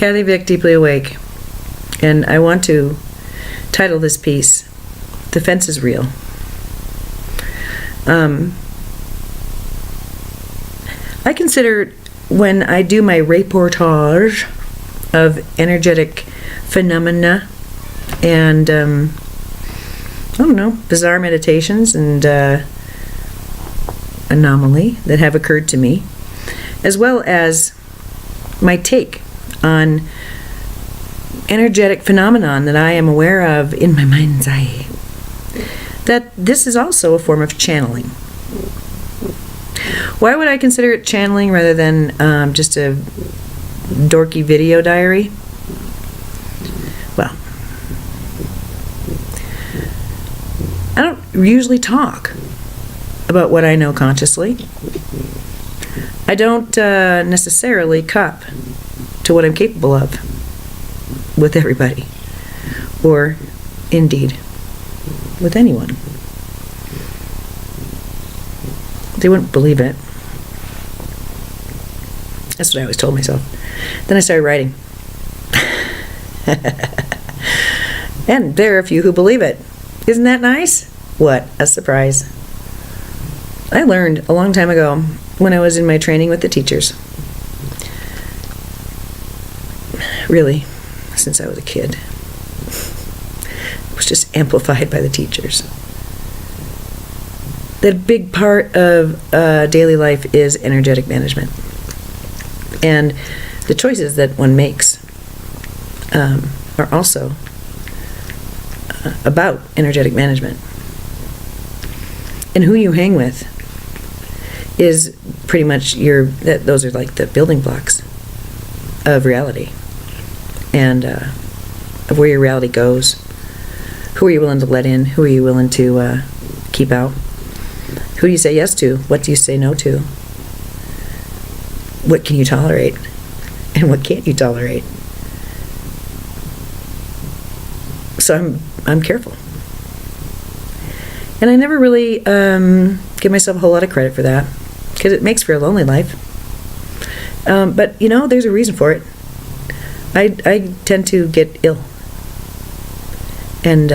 Kathy Vick, Deeply Awake. And I want to title this piece, The Fence is Real. I consider when I do my reportage of energetic phenomena and, bizarre meditations and anomaly that have occurred to me, as well as my take on energetic phenomenon that I am aware of in my mind's eye, that this is also a form of channeling. Why would I consider it channeling rather than just a dorky video diary? Well, I don't usually talk about what I know consciously. I don't necessarily cup to what I'm capable of with everybody, or indeed with anyone. They wouldn't believe it. That's what I always told myself. Then I started writing. And there are a few who believe it. Isn't that nice? What a surprise. I learned a long time ago when I was in my training with the teachers. Really, since I was a kid. It was just amplified by the teachers. That a big part of daily life is energetic management. And the choices that one makes are also about energetic management. And who you hang with is pretty much those are like the building blocks of reality. And of where your reality goes. Who are you willing to let in? Who are you willing to keep out? Who do you say yes to? What do you say no to? What can you tolerate? And what can't you tolerate? So I'm careful. And I never really give myself a whole lot of credit for that, because it makes for a lonely life. But, there's a reason for it. I tend to get ill. And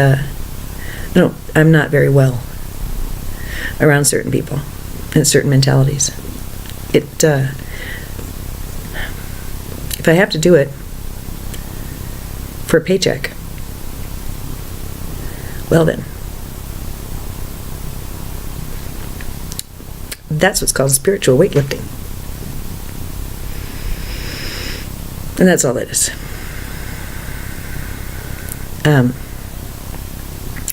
I'm not very well around certain people and certain mentalities. If I have to do it for a paycheck, well then, that's what's called spiritual weightlifting. And that's all that is. I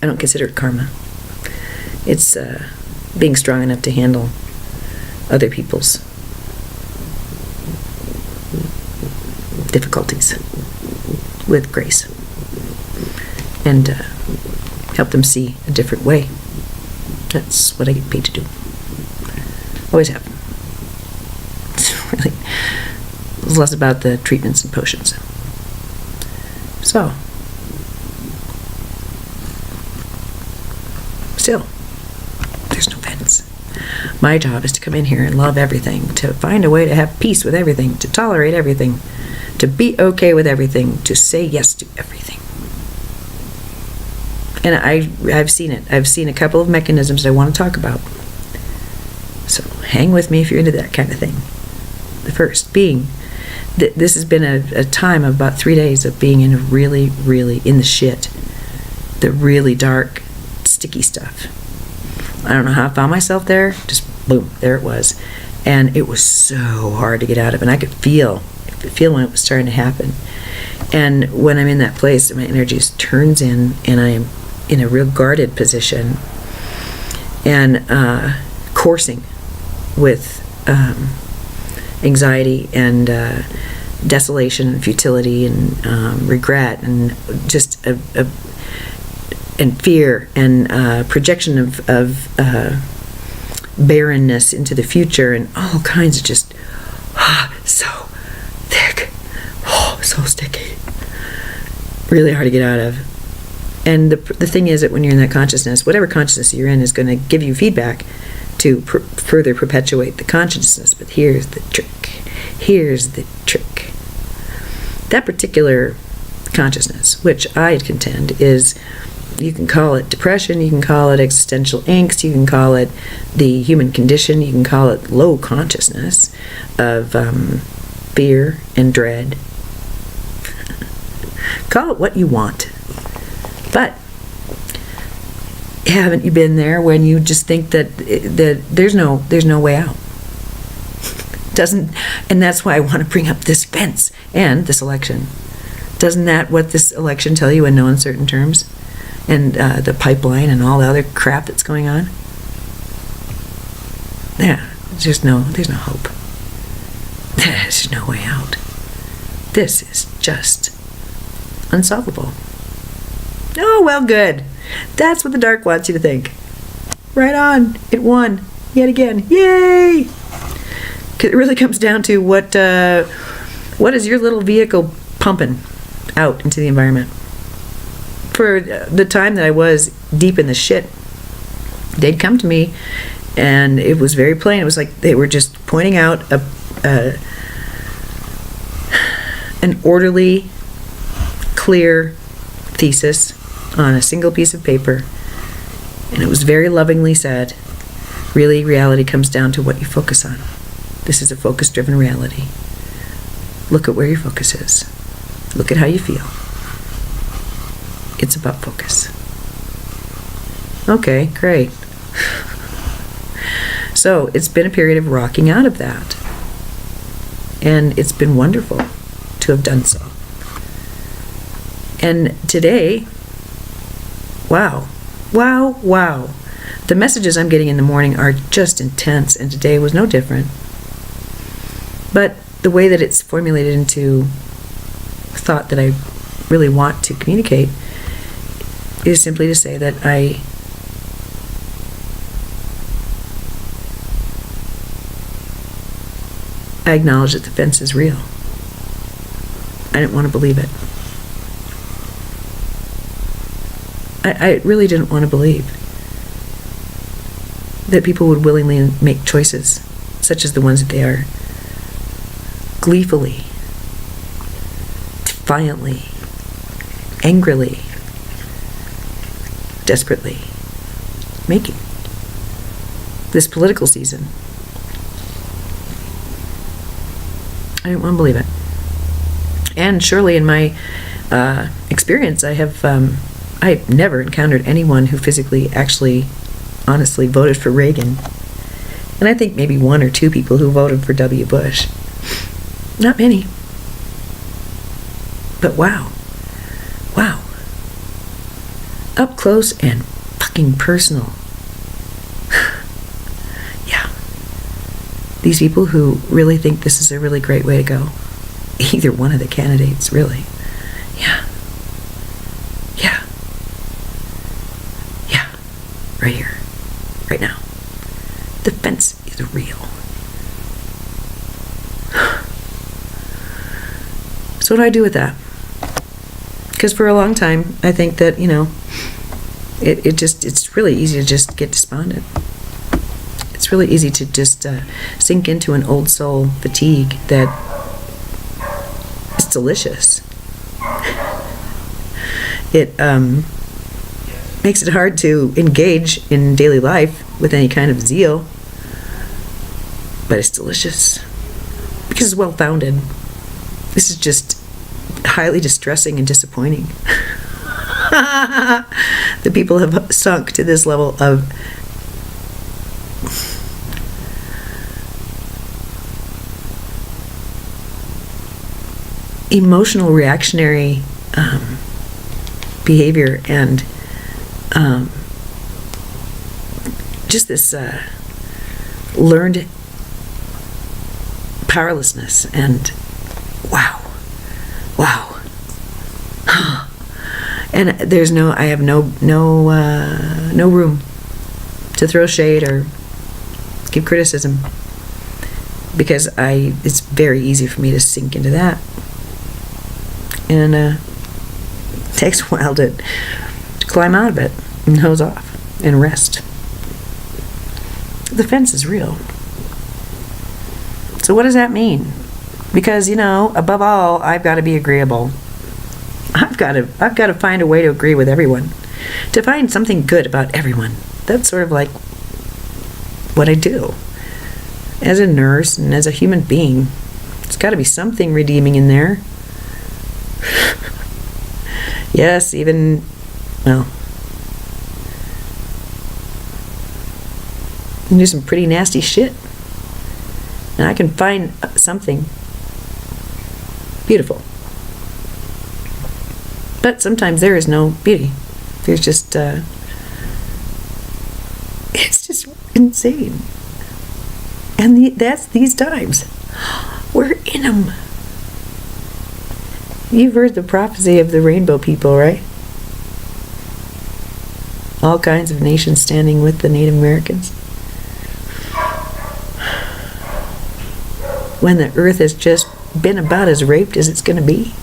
don't consider it karma. It's being strong enough to handle other people's difficulties with grace and help them see a different way. That's what I get paid to do. Always have. It's less about the treatments and potions. So, still, there's no fence. My job is to come in here and love everything, to find a way to have peace with everything, to tolerate everything, to be okay with everything, to say yes to everything. And I've seen it. I've seen a couple of mechanisms that I want to talk about. So hang with me if you're into that kind of thing. The first being, this has been a time of about 3 days of being in really, really in the shit. The really dark, sticky stuff. I don't know how I found myself there. Just boom, there it was. And it was so hard to get out of. And I could feel when it was starting to happen. And when I'm in that place, my energy just turns in, and I'm in a real guarded position and coursing with anxiety and desolation and futility and regret and just and fear and projection of barrenness into the future and all kinds of just so thick, so sticky, really hard to get out of. And the thing is that when you're in that consciousness, whatever consciousness you're in is going to give you feedback to further perpetuate the consciousness. But here's the trick. That particular consciousness, which I contend is, you can call it depression, you can call it existential angst, you can call it the human condition, you can call it low consciousness of fear and dread. Call it what you want. But haven't you been there when you just think that there's no way out? And that's why I want to bring up this fence and this election. Doesn't that what this election tell you in no uncertain terms? And the pipeline and all the other crap that's going on? Yeah, there's no hope. There's no way out. This is just unsolvable. Oh, well, good. That's what the dark wants you to think. Right on. It won. Yet again. Yay! 'Cause it really comes down to what is your little vehicle pumping out into the environment. For the time that I was deep in the shit, they'd come to me, and it was very plain. It was like they were just pointing out an orderly, clear thesis on a single piece of paper, and it was very lovingly said, really, reality comes down to what you focus on. This is a focus-driven reality. Look at where your focus is. Look at how you feel. It's about focus. Okay, great. So it's been a period of rocking out of that. And it's been wonderful to have done so. And today, wow. The messages I'm getting in the morning are just intense, and today was no different. But the way that it's formulated into thought that I really want to communicate is simply to say that I acknowledge that the fence is real. I didn't want to believe it. I really didn't want to believe that people would willingly make choices such as the ones that they are gleefully, defiantly, angrily, desperately making this political season. I didn't want to believe it. And surely in my experience, I've never encountered anyone who physically, actually, honestly voted for Reagan. And I think maybe one or two people who voted for W. Bush. Not many. But wow. Up close and fucking personal. Yeah. These people who really think this is a really great way to go. Either one of the candidates, really. Yeah. Right here. Right now. The fence is real. So what do I do with that? Because for a long time, I think that, it's really easy to just get despondent. It's really easy to just sink into an old soul fatigue that is delicious. It makes it hard to engage in daily life with any kind of zeal, but it's delicious because it's well-founded. This is just highly distressing and disappointing. The people have sunk to this level of emotional reactionary behavior and just this learned powerlessness, and wow. And I have no room to throw shade or give criticism, because it's very easy for me to sink into that, and it takes a while to climb out of it and hose off and rest. The fence is real. So what does that mean? Because, above all, I've got to be agreeable. I've got to find a way to agree with everyone. To find something good about everyone. That's sort of like what I do. As a nurse and as a human being, there's got to be something redeeming in there. Yes, even, well, you can do some pretty nasty shit. And I can find something beautiful. But sometimes there is no beauty. There's just, it's just insane. And that's these times. We're in them. You've heard the prophecy of the rainbow people, right? All kinds of nations standing with the Native Americans. When the earth has just been about as raped as it's going to be.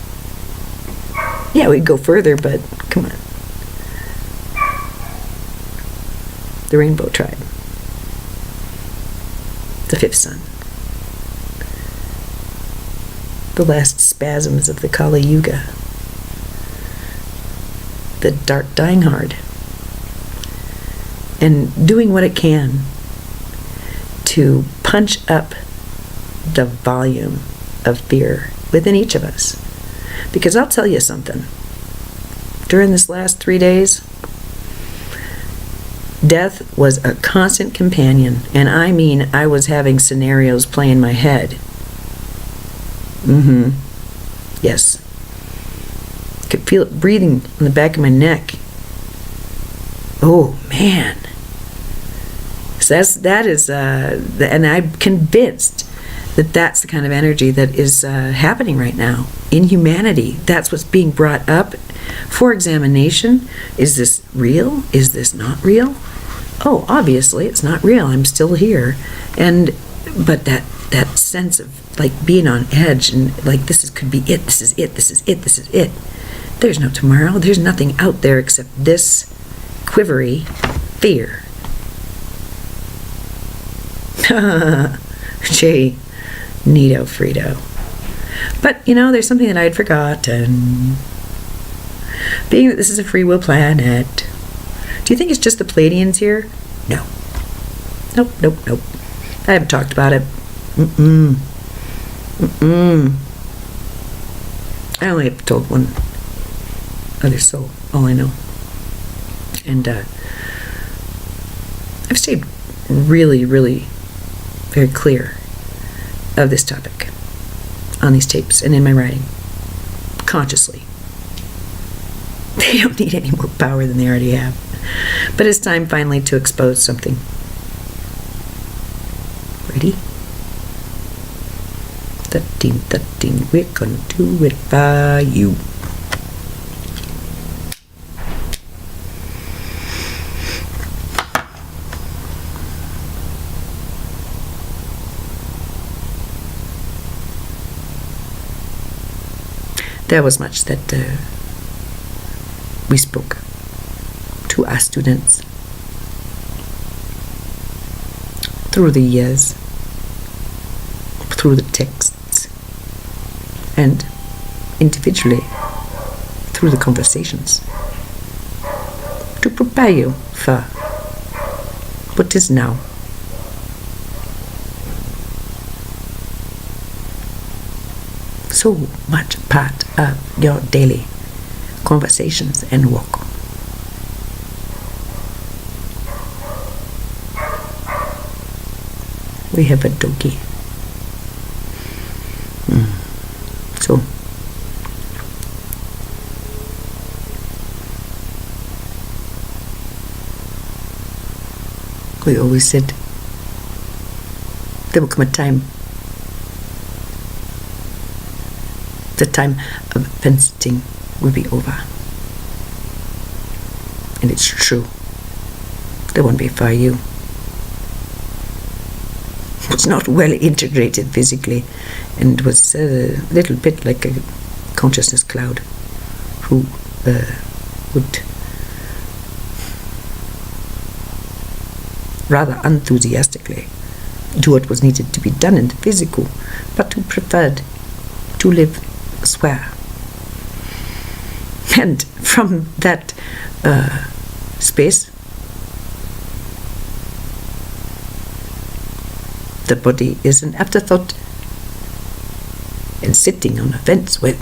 Yeah, we'd go further, but come on. The Rainbow Tribe. The fifth son. The last spasms of the Kali Yuga. The dark dying hard. And doing what it can to punch up the volume of fear within each of us. Because I'll tell you something. During this last 3 days, death was a constant companion. And I mean, I was having scenarios play in my head. Yes. I could feel it breathing on the back of my neck. Oh, man. So that is, and I'm convinced that that's the kind of energy that is happening right now in humanity. That's what's being brought up for examination. Is this real? Is this not real? Oh, obviously it's not real. I'm still here. But that sense of like being on edge and like could be it. This is it. This is it. This is it. There's no tomorrow. There's nothing out there except this quivery fear. Gee, neato Frito. But, there's something that I had forgotten. Being that this is a free will planet, do you think it's just the Pleiadians here? No. Nope. I haven't talked about it. I only have told one other soul, all I know. And I've stayed really, really very clear of this topic on these tapes and in my writing, consciously. They don't need any more power than they already have. But it's time finally to expose something. Ready? 13, we're gonna do it by you. There was much that we spoke to our students through the years, through the texts, and individually through the conversations to prepare you for what is now. So much part of your daily conversations and work. We have a doggy. So we always said there will come a time, the time of fencing will be over. And it's true. There won't be for you. Was not well integrated physically and was a little bit like a consciousness cloud who would rather enthusiastically do what was needed to be done in the physical, but who preferred to live elsewhere. And from that space, the body is an afterthought, and sitting on a fence, well,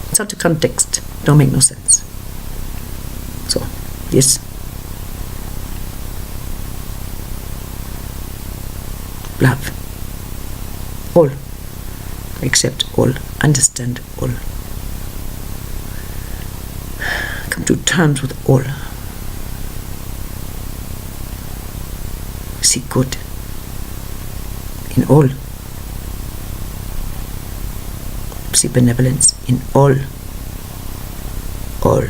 it's out of context, don't make no sense. So, yes. Love. All. Accept all. Understand all. Come to terms with all. See good in all. See benevolence in all. All.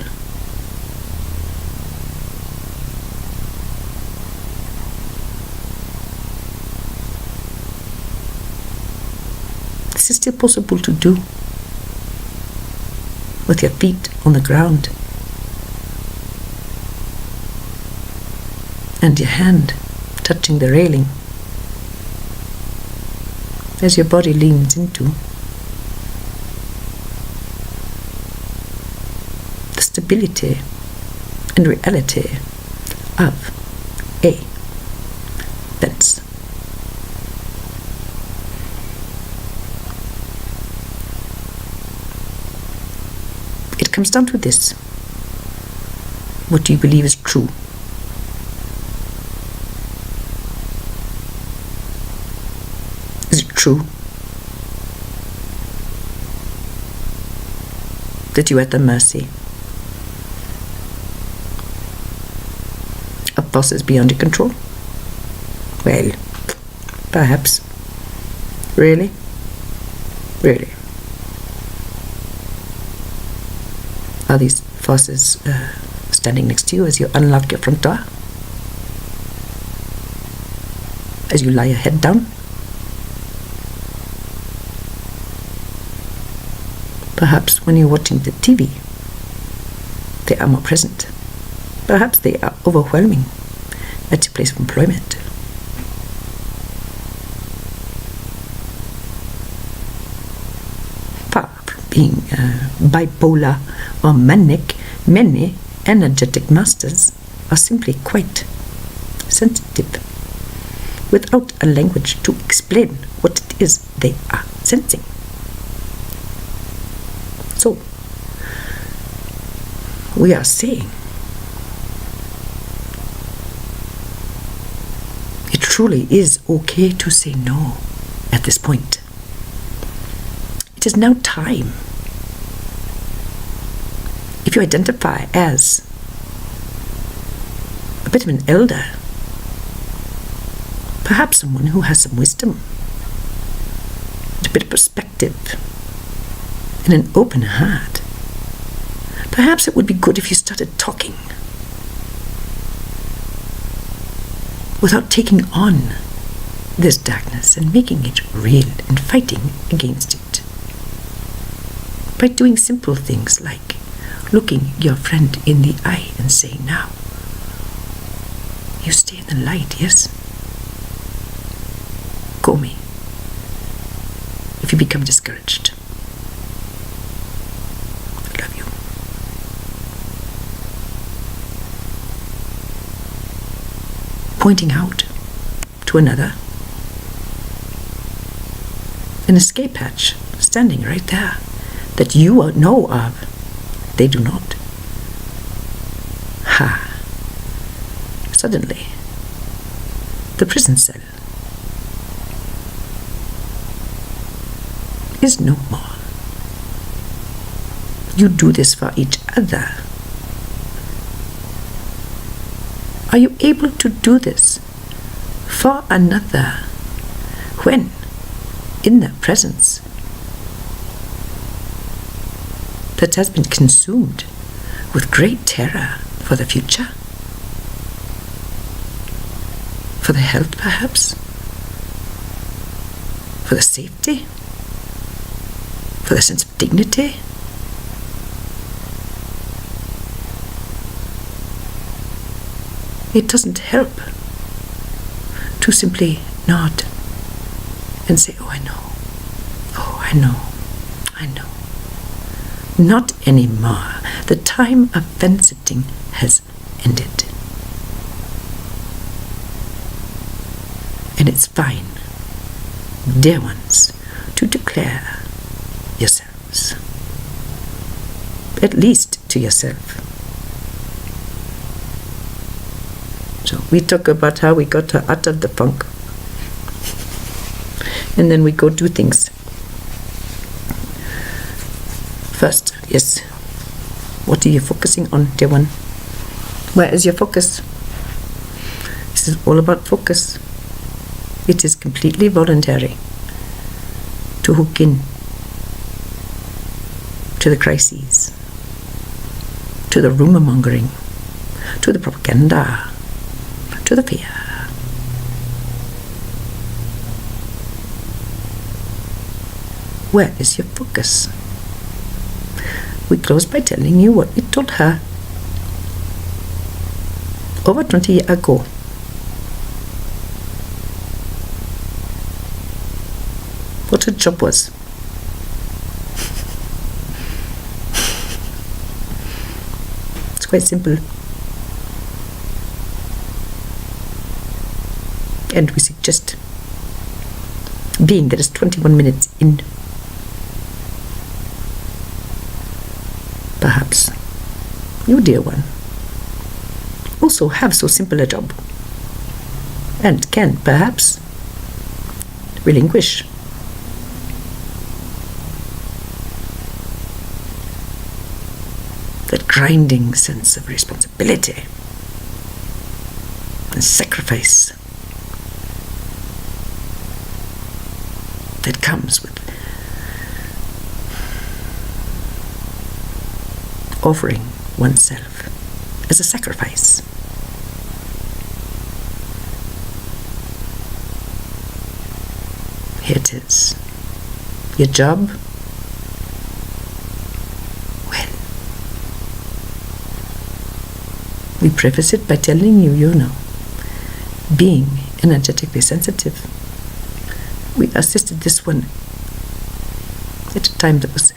This is still possible to do with your feet on the ground and your hand touching the railing as your body leans into the stability and reality of a fence. It comes down to this. What do you believe is true? Is it true that you are at the mercy of forces beyond your control? Well, perhaps. Really? Really? Are these forces standing next to you as you unlock your front door? As you lie your head down? Perhaps when you're watching the TV, they are more present. Perhaps they are overwhelming at your place of employment. Being bipolar or manic, many energetic masters are simply quite sensitive, without a language to explain what it is they are sensing. So, we are saying it truly is okay to say no at this point. It is now time. If you identify as a bit of an elder, perhaps someone who has some wisdom, a bit of perspective, and an open heart, perhaps it would be good if you started talking without taking on this darkness and making it real and fighting against it. By doing simple things like looking your friend in the eye and saying, now, you stay in the light, yes? Call me if you become discouraged. I love you. Pointing out to another an escape hatch standing right there that you know of, they do not. Ha! Suddenly, the prison cell is no more. You do this for each other. Are you able to do this for another when in their presence that has been consumed with great terror for the future? For the health, perhaps? For the safety? For the sense of dignity? It doesn't help to simply nod and say, oh, I know. Oh, I know. I know. Not anymore. The time of fence-sitting has ended. And it's fine, dear ones, to declare yourselves. At least to yourself. So we talk about how we got out of the funk. And then we go do things. First, yes, what are you focusing on, dear one? Where is your focus? This is all about focus. It is completely voluntary to hook in to the crises, to the rumor mongering, to the propaganda, to the fear. Where is your focus? We close by telling you what we told her over 20 years ago. What her job was. It's quite simple. And we suggest, being that it's 21 minutes in, perhaps you, dear one, also have so simple a job and can perhaps relinquish that grinding sense of responsibility and sacrifice that comes with offering oneself as a sacrifice. Here it is. Your job, well, we preface it by telling you, you know, being energetically sensitive, we assisted this one at a time that was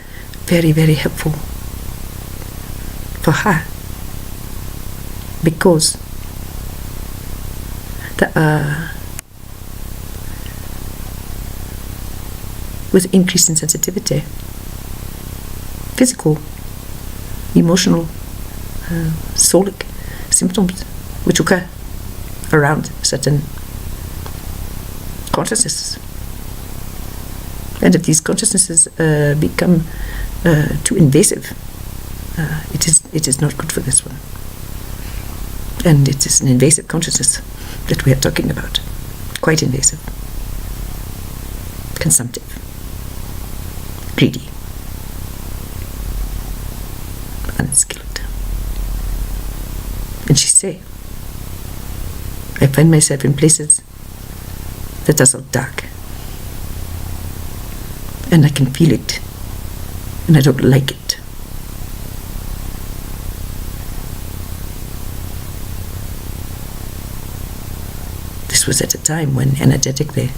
very, very helpful for her, because with increase in sensitivity, physical, emotional, soulic symptoms which occur around certain consciousnesses. And if these consciousnesses become too invasive, it is not good for this one. And it is an invasive consciousness that we are talking about. Quite invasive. Consumptive. Greedy. Unskilled. And she say, I find myself in places that are so dark. And I can feel it. And I don't like it. This was at a time when energetically,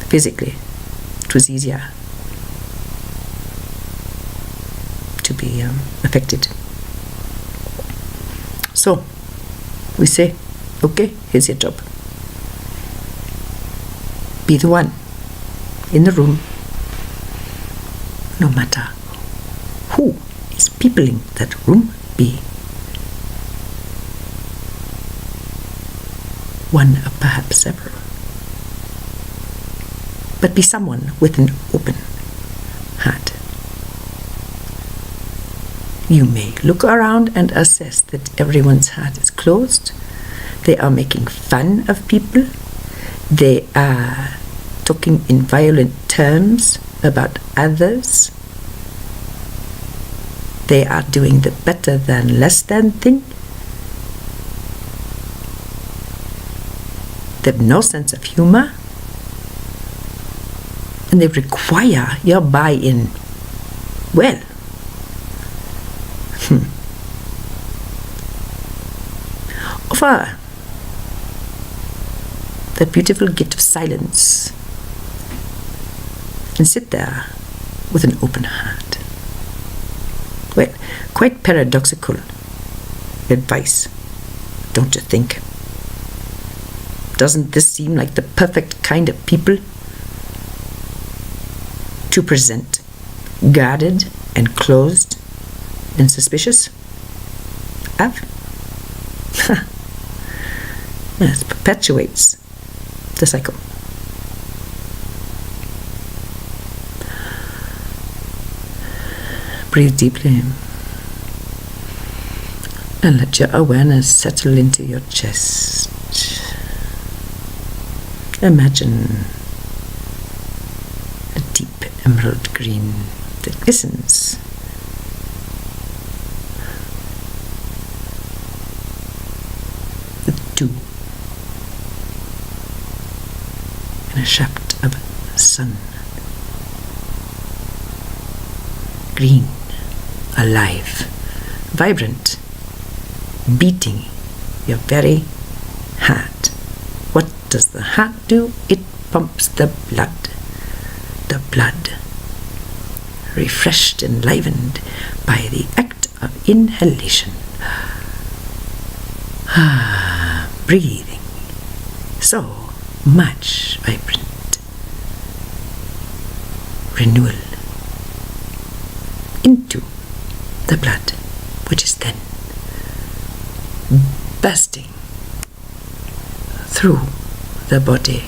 physically, it was easier to be affected. So, we say, okay, here's your job. Be the one in the room, no matter who is peopling that room, be one of perhaps several, but be someone with an open heart. You may look around and assess that everyone's heart is closed. They are making fun of people. They are talking in violent terms about others. They are doing the better than less than thing. They have no sense of humor. And they require your buy-in. Well, offer that beautiful gift of silence and sit there with an open heart. Well, quite paradoxical advice, don't you think? Doesn't this seem like the perfect kind of people to present guarded and closed and suspicious of? Yes, perpetuates the cycle. Breathe deeply and let your awareness settle into your chest. Imagine a deep emerald green that glistens. With dew and a shaft of sun. Green, alive, vibrant, beating your very heart. What does the heart do? It pumps the blood. The blood, refreshed and enlivened by the act of inhalation. Breathing, so much vibrant renewal into the blood, which is then bursting through the body,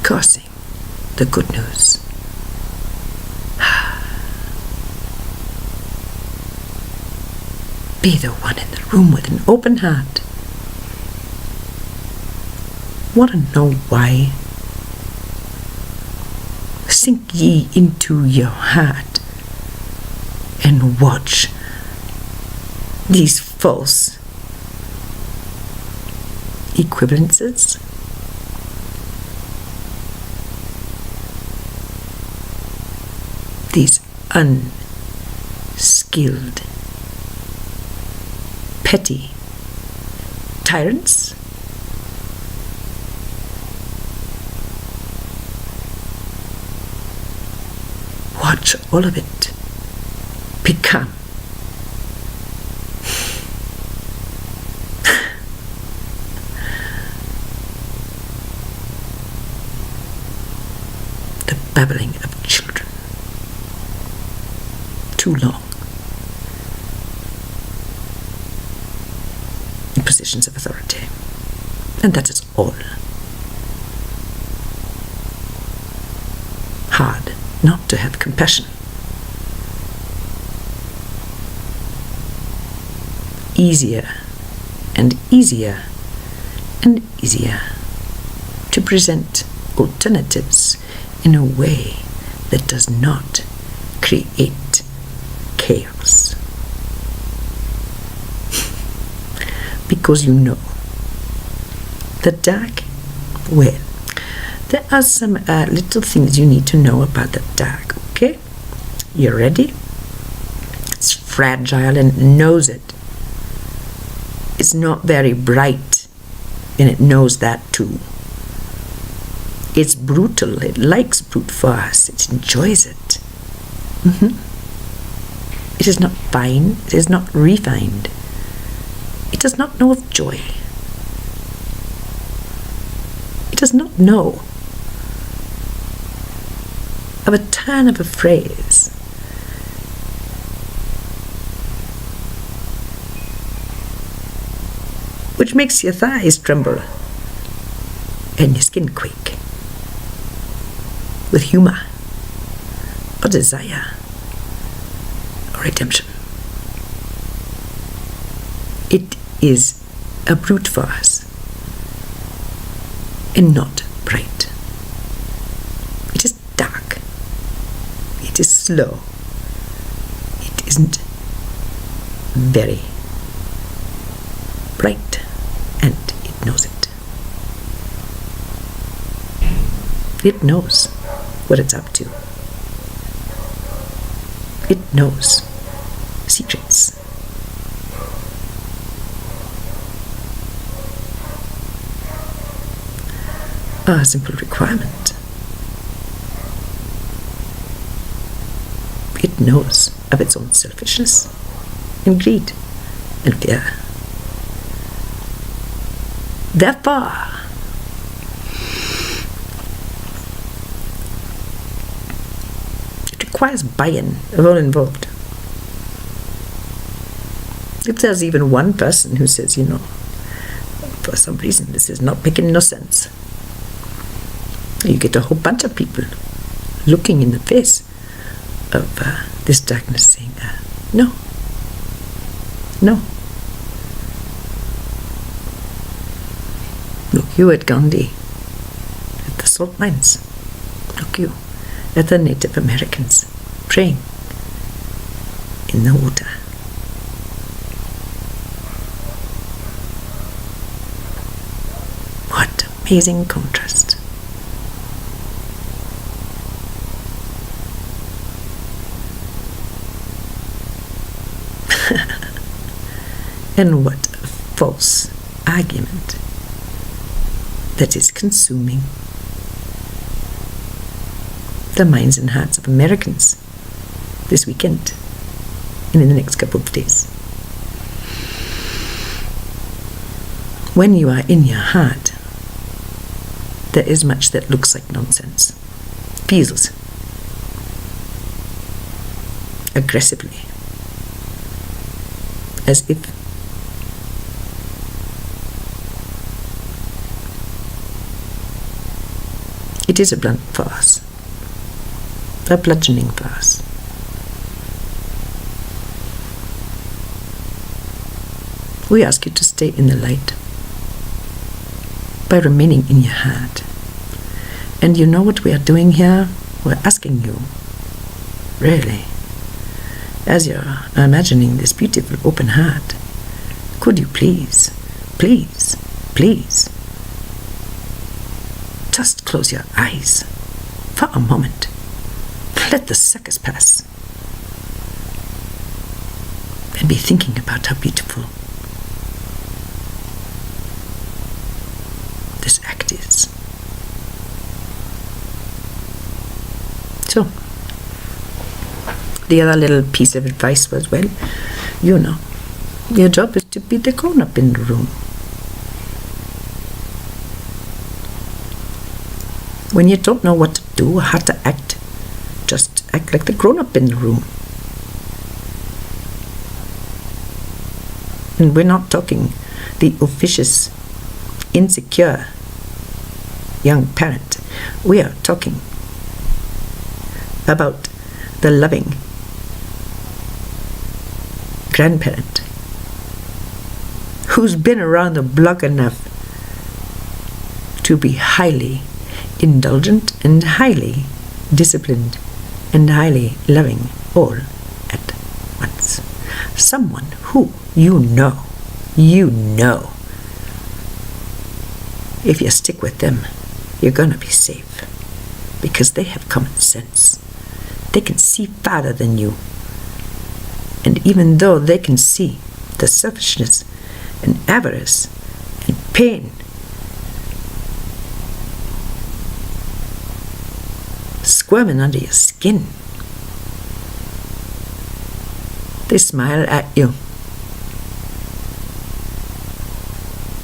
causing the good news. Be the one in the room with an open heart. Want to know why? Sink ye into your heart and watch these false equivalences. These unskilled, petty tyrants. Watch all of it become the babbling of children. Too long in positions of authority, and that is all. Hard not to have compassion. Easier and easier and easier to present alternatives in a way that does not create chaos. Because you know the dark, well, there are some little things you need to know about the dark, okay? You ready? It's fragile and it knows it. It's not very bright, and it knows that too. It's brutal. It likes brute force. It enjoys it. It is not fine. It is not refined. It does not know of joy. It does not know of a turn of a phrase. Which makes your thighs tremble and your skin quake with humor or desire or redemption. It is a brute force and not bright. It is dark. It is slow. It isn't very bright, and it knows it. It knows what it's up to. It knows secrets. A simple requirement It knows of its own selfishness and greed and fear. Therefore, it requires buy-in of all involved. If there's even one person who says, for some reason this is not making no sense, you get a whole bunch of people looking in the face of this darkness saying, no. Look you at Gandhi, at the salt mines. Look you at the Native Americans praying in the water. What amazing contrast. And what a false argument that is consuming the minds and hearts of Americans this weekend and in the next couple of days. When you are in your heart, there is much that looks like nonsense, feels aggressively, as if it is a blunt farce, a bludgeoning farce. We ask you to stay in the light by remaining in your heart. And you know what we are doing here? We're asking you, really, as you're imagining this beautiful open heart, could you please, just close your eyes for a moment. Let the seconds pass and be thinking about how beautiful this act is. So, the other little piece of advice was, well, your job is to be the grown-up in the room. When you don't know what to do or how to act, just act like the grown-up in the room. And we're not talking the officious, insecure young parent. We are talking about the loving grandparent who's been around the block enough to be highly indulgent and highly disciplined and highly loving all at once. Someone who you know, if you stick with them, you're going to be safe because they have common sense. They can see farther than you. And even though they can see the selfishness and avarice and pain squirming under your skin, they smile at you,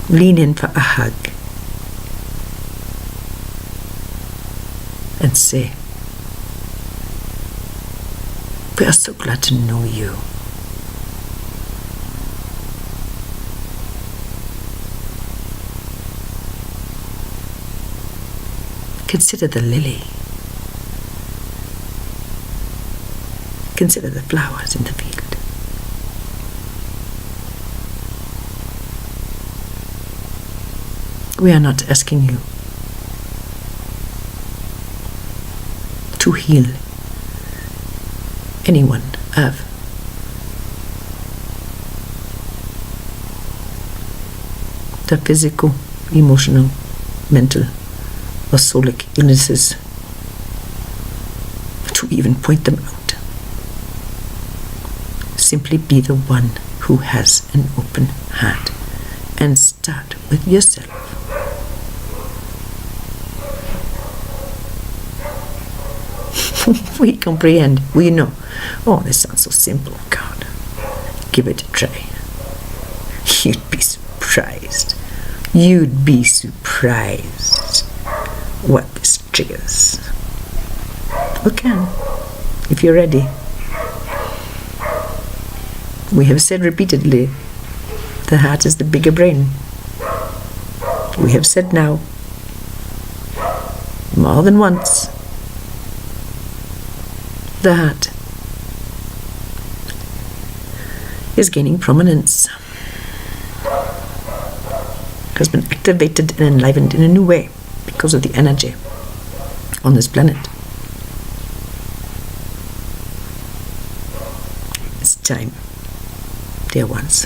lean in for a hug, and say, we are so glad to know you. Consider the lily. Consider the flowers in the field. We are not asking you to heal anyone of the physical, emotional, mental, or soulic illnesses, to even point them out. Simply be the one who has an open heart and start with yourself. We comprehend, we know. Oh, this sounds so simple. God, give it a try. You'd be surprised. You'd be surprised what this triggers. Or can, if you're ready. We have said repeatedly, the heart is the bigger brain. We have said now, more than once, the heart is gaining prominence, has been activated and enlivened in a new way because of the energy on this planet. It's time, dear ones.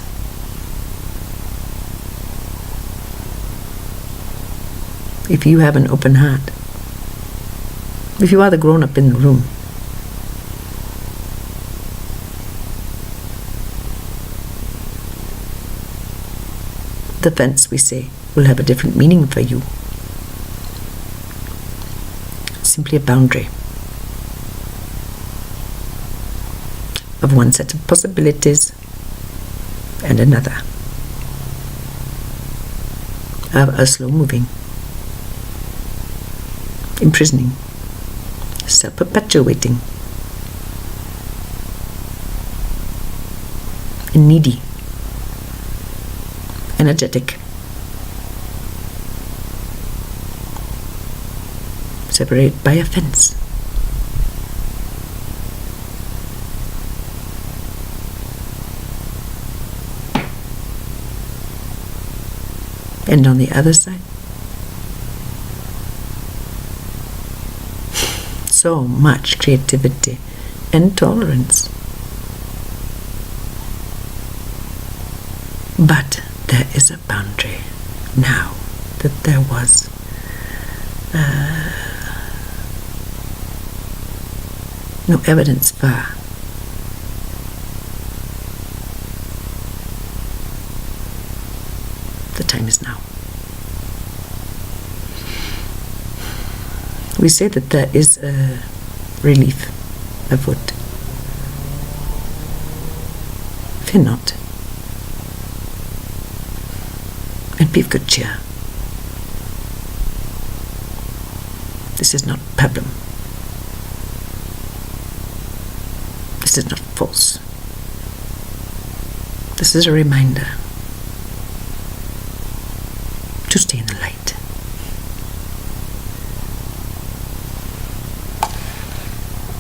If you have an open heart, if you are the grown-up in the room, the fence, we say, will have a different meaning for you. Simply a boundary of one set of possibilities and another, of a slow-moving, imprisoning, self-perpetuating, and needy, energetic, separated by a fence. And on the other side, so much creativity and tolerance. But there is a boundary now that there was no evidence for. The time is now. We say that there is a relief afoot. Fear not, and be of good cheer. This is not pablum. This is not false. This is a reminder to stay in the light.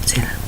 Say that.